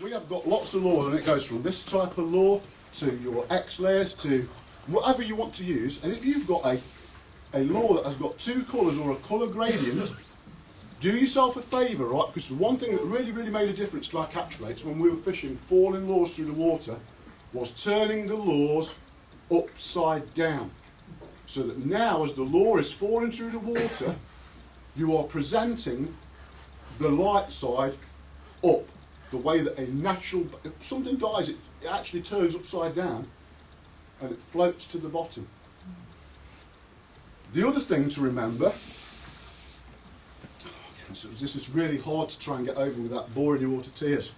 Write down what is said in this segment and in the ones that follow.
we have got lots of laws, and it goes from this type of law to your X layers to whatever you want to use. And if you've got a law that has got two colours or a colour gradient, do yourself a favour, right? Because the one thing that really, really made a difference to our catch rates when we were fishing falling laws through the water was turning the laws upside down. So that now, as the law is falling through the water, you are presenting the light side up, the way that a natural, if something dies, it actually turns upside down and it floats to the bottom. The other thing to remember, so this is really hard to try and get over without boring you all to tears,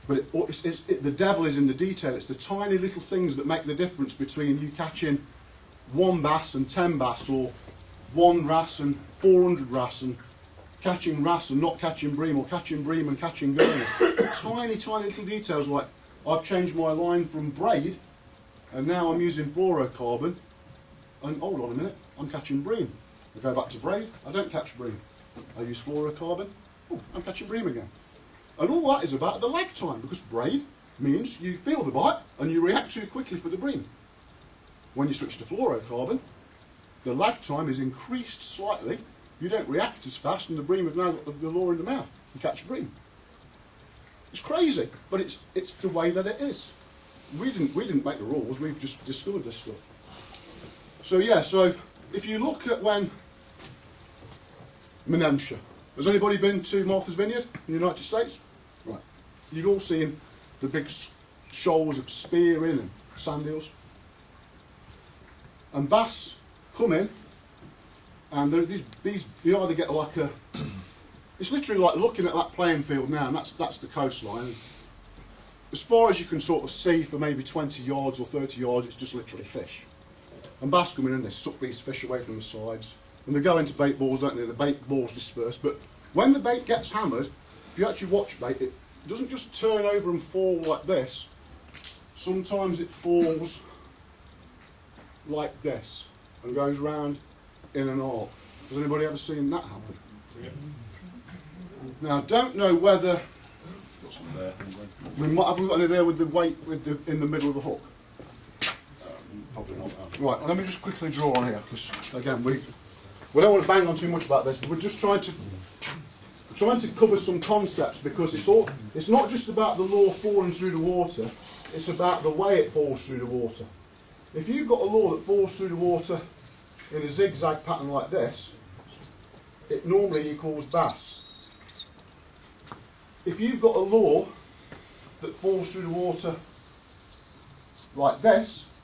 but the devil is in the detail. It's the tiny little things that make the difference between you catching 1 bass and 10 bass, or 1 wrasse and 400 wrasse, and catching wrasse and not catching bream, or catching bream and catching gurney. Tiny, tiny little details like I've changed my line from braid and now I'm using fluorocarbon, and hold on a minute, I'm catching bream. I go back to braid, I don't catch bream. I use fluorocarbon, oh, I'm catching bream again. And all that is about the lag time, because braid means you feel the bite and you react too quickly for the bream. When you switch to fluorocarbon, the lag time is increased slightly, you don't react as fast, and the bream has now got the lure in the mouth. You catch bream. It's crazy, but it's the way that it is. We didn't make the rules, we've just discovered this stuff. So yeah, so if you look at when Menemsha, has anybody been to Martha's Vineyard in the United States? Right. You've all seen the big shoals of spearing and sand eels. And bass come in, and these you either get like a, it's literally like looking at that playing field now, and that's the coastline. As far as you can sort of see for maybe 20 yards or 30 yards, it's just literally fish. And bass come in and they suck these fish away from the sides. And they go into bait balls, don't they? The bait balls disperse. But when the bait gets hammered, if you actually watch bait, it doesn't just turn over and fall like this. Sometimes it falls like this and goes round in an arc. Has anybody ever seen that happen? Yeah. Now, I don't know whether we might have got any there with the weight in the middle of the hook. Probably not. Right, let me just quickly draw on here, because again we don't want to bang on too much about this, but we're just trying to cover some concepts, because it's not just about the lure falling through the water, it's about the way it falls through the water. If you've got a lure that falls through the water in a zigzag pattern like this, it normally equals bass. If you've got a lure that falls through the water like this,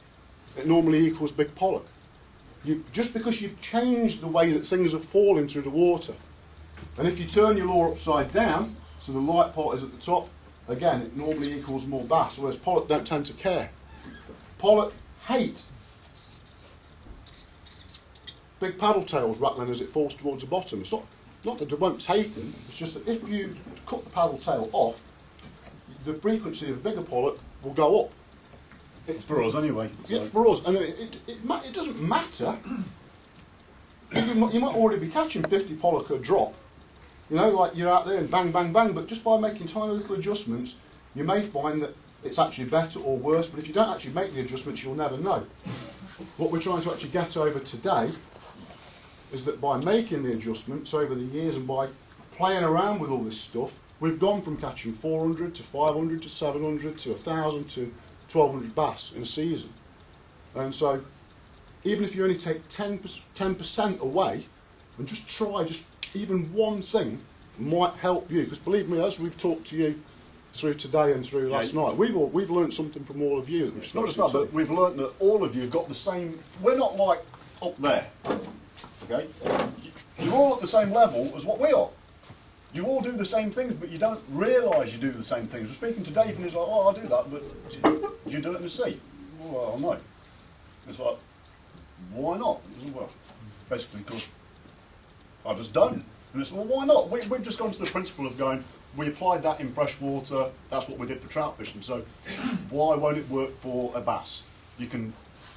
it normally equals big pollock. Just because you've changed the way that things are falling through the water. And if you turn your lure upside down, so the light part is at the top, again, it normally equals more bass, whereas pollock don't tend to care. Pollock hate big paddle tails rattling as it falls towards the bottom. It's not that it won't take them, it's just that if you cut the paddle tail off, the frequency of bigger pollock will go up. It's for us anyway. So. Yeah, for us. And it doesn't matter. You might already be catching 50 pollock a drop. You know, like you're out there and bang, bang, bang, but just by making tiny little adjustments, you may find that it's actually better or worse, but if you don't actually make the adjustments, you'll never know. What we're trying to actually get over today is that by making the adjustments over the years and by playing around with all this stuff, we've gone from catching 400 to 500 to 700 to 1,000 to 1,200 bass in a season. And so even if you only take 10% away and just try just even one thing might help you, because believe me, as we've talked to you through today and through last night, we've learned something from all of you. It's not just that, but we've learned that all of you have got the same, we're not like up there, okay? You're all at the same level as what we are. You all do the same things, but you don't realise you do the same things. We're speaking to Dave and he's like, oh, I do that, but do you do it in the sea? Well, no. It's like, why not? Well, basically because I just don't. And it's, well, why not? We've just gone to the principle of going, we applied that in freshwater, that's what we did for trout fishing, so why won't it work for a bass? You can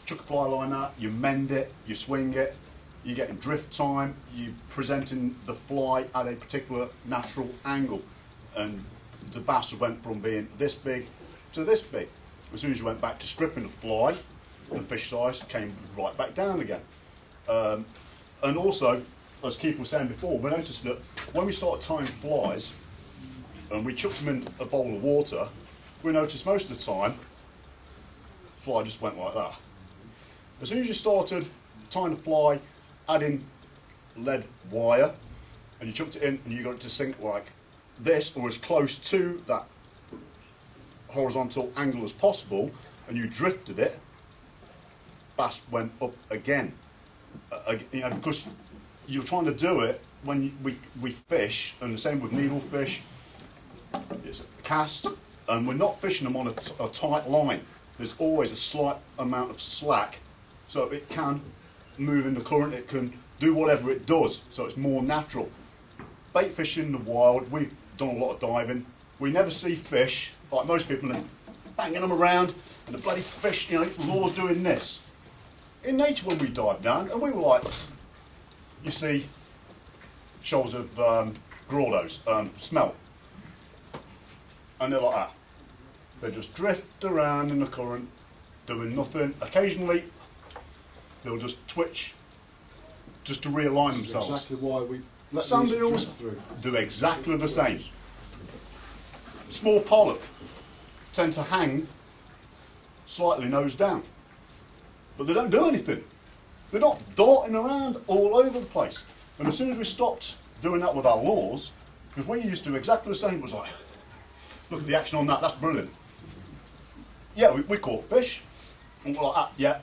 chuck a fly line out, you mend it, you swing it, you're getting drift time, you're presenting the fly at a particular natural angle. And the bass went from being this big to this big. As soon as you went back to stripping the fly, the fish size came right back down again. And also, as Keith was saying before, we noticed that when we started tying flies and we chucked them in a bowl of water, we noticed most of the time, fly just went like that. As soon as you started tying the fly, adding lead wire, and you chucked it in and you got it to sink like this, or as close to that horizontal angle as possible, and you drifted it, bass went up again. You know, because you're trying to do it when we fish, and the same with needlefish. It's a cast, and we're not fishing them on a tight line. There's always a slight amount of slack, so it can move in the current, it can do whatever it does, so it's more natural. Bait fishing in the wild, we've done a lot of diving. We never see fish, like most people, and banging them around, and the bloody fish, you know, lure's doing this. In nature, when we dive down, and we were like, you see shoals of Graudos, smelt, and they're like that. They just drift around in the current, doing nothing. Occasionally, they'll just twitch, just to realign themselves. Exactly why we let Sand these eels drift through. do exactly the same. Small pollock tend to hang slightly nose down, but they don't do anything. They're not darting around all over the place. And as soon as we stopped doing that with our lures, because we used to do exactly the same, it was like, look at the action on that, that's brilliant. Yeah, we caught fish, and we're like, ah, yeah,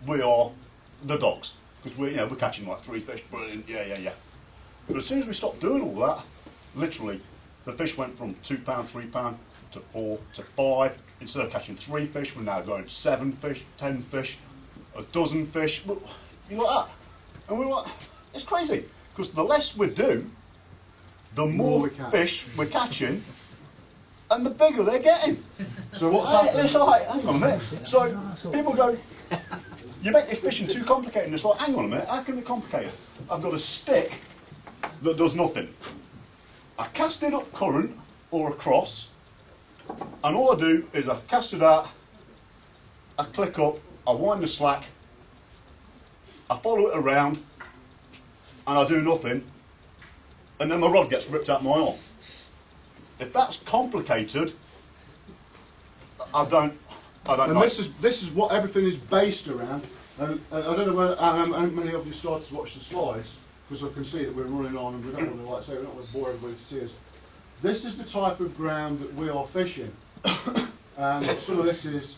we are the dogs, because we're catching like 3 fish, brilliant, yeah. But as soon as we stopped doing all that, literally, the fish went from £2, £3 to 4 to 5. Instead of catching 3 fish, we're now going to 7 fish, 10 fish, a dozen fish. You like that? And we're like, it's crazy. Because the less we do, the more fish we're catching, and the bigger they're getting. So what's happening? It's like, hang on a minute. So people go, you make this fishing too complicated. And it's like, hang on a minute, how can it be complicated? I've got a stick that does nothing. I cast it up current or across, and all I do is I cast it out, I click up, I wind the slack, I follow it around, and I do nothing, and then my rod gets ripped out my arm. If that's complicated, I don't And know. this is what everything is based around. And I don't know whether, how many of you started to watch the slides, because I can see that we're running on and we don't want to, like I say, we don't want to bore everybody to tears. This is the type of ground that we are fishing. And some of this is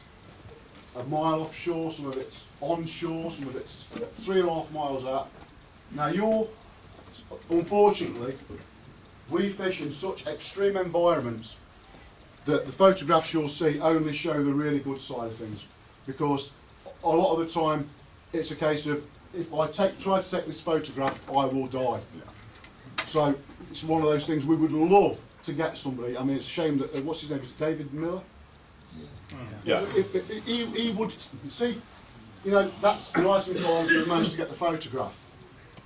a mile offshore, some of it's onshore, some of it's 3.5 miles out. Now unfortunately, we fish in such extreme environments that the photographs you'll see only show the really good side of things, because a lot of the time it's a case of, if I try to take this photograph, I will die. So it's one of those things we would love to get somebody. I mean, it's a shame that, what's his name, is it David Miller? Yeah. He would, see, you know, that's nice and fine, so we managed to get the photograph.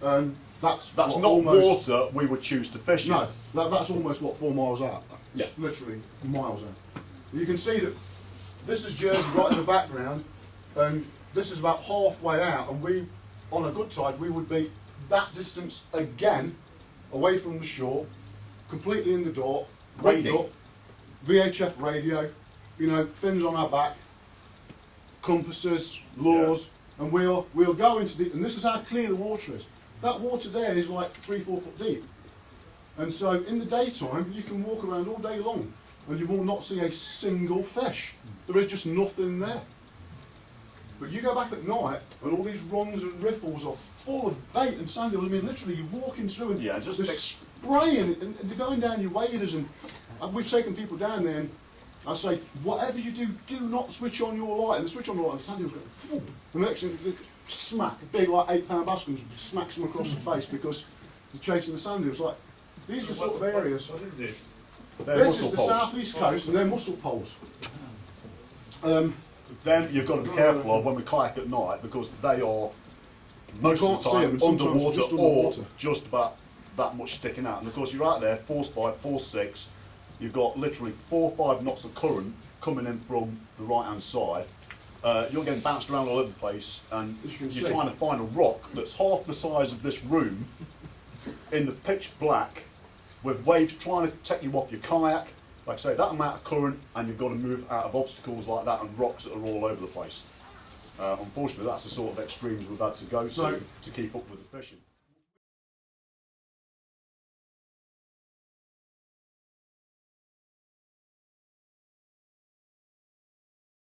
And that's That's what, not almost, water we would choose to fish in. no, that's almost, what, 4 miles out. Yeah. It's literally miles out. You can see that this is Jersey right in the background, and this is about halfway out, and we, on a good tide, we would be that distance again, away from the shore, completely in the dark, rigged Waiting. up, VHF radio, you know, fins on our back, compasses, lures, and we'll go into the, and this is how clear the water is. That water there is like 3-4 foot deep. And so in the daytime, you can walk around all day long and you will not see a single fish. There is just nothing there. But you go back at night and all these runs and riffles are full of bait and sand eels. I mean, literally you're walking through and Yeah, just they're spraying and they're going down your waders, and we've taken people down there and I say, whatever you do, do not switch on your light. And they switch on the light and the sand eels go, whoop, and the next thing, smack, a big like 8-pound bass comes, smacks them across the face because they're chasing the sand eels. Like, these are the sort of areas. What is this? This is the southeast coast, and they're mussel poles. Then you've got to be careful of when we kayak at night, because they are most can't of the see time them, sometimes underwater, just or underwater. just about that much sticking out. And of course you're out there, force 5, force 6, you've got literally 4 or 5 knots of current coming in from the right-hand side. You're getting bounced around all over the place, and you're trying to find a rock that's half the size of this room in the pitch black, with waves trying to take you off your kayak. Like I say, that amount of current, and you've got to move out of obstacles like that and rocks that are all over the place. Unfortunately, that's the sort of extremes we've had to go to keep up with the fishing.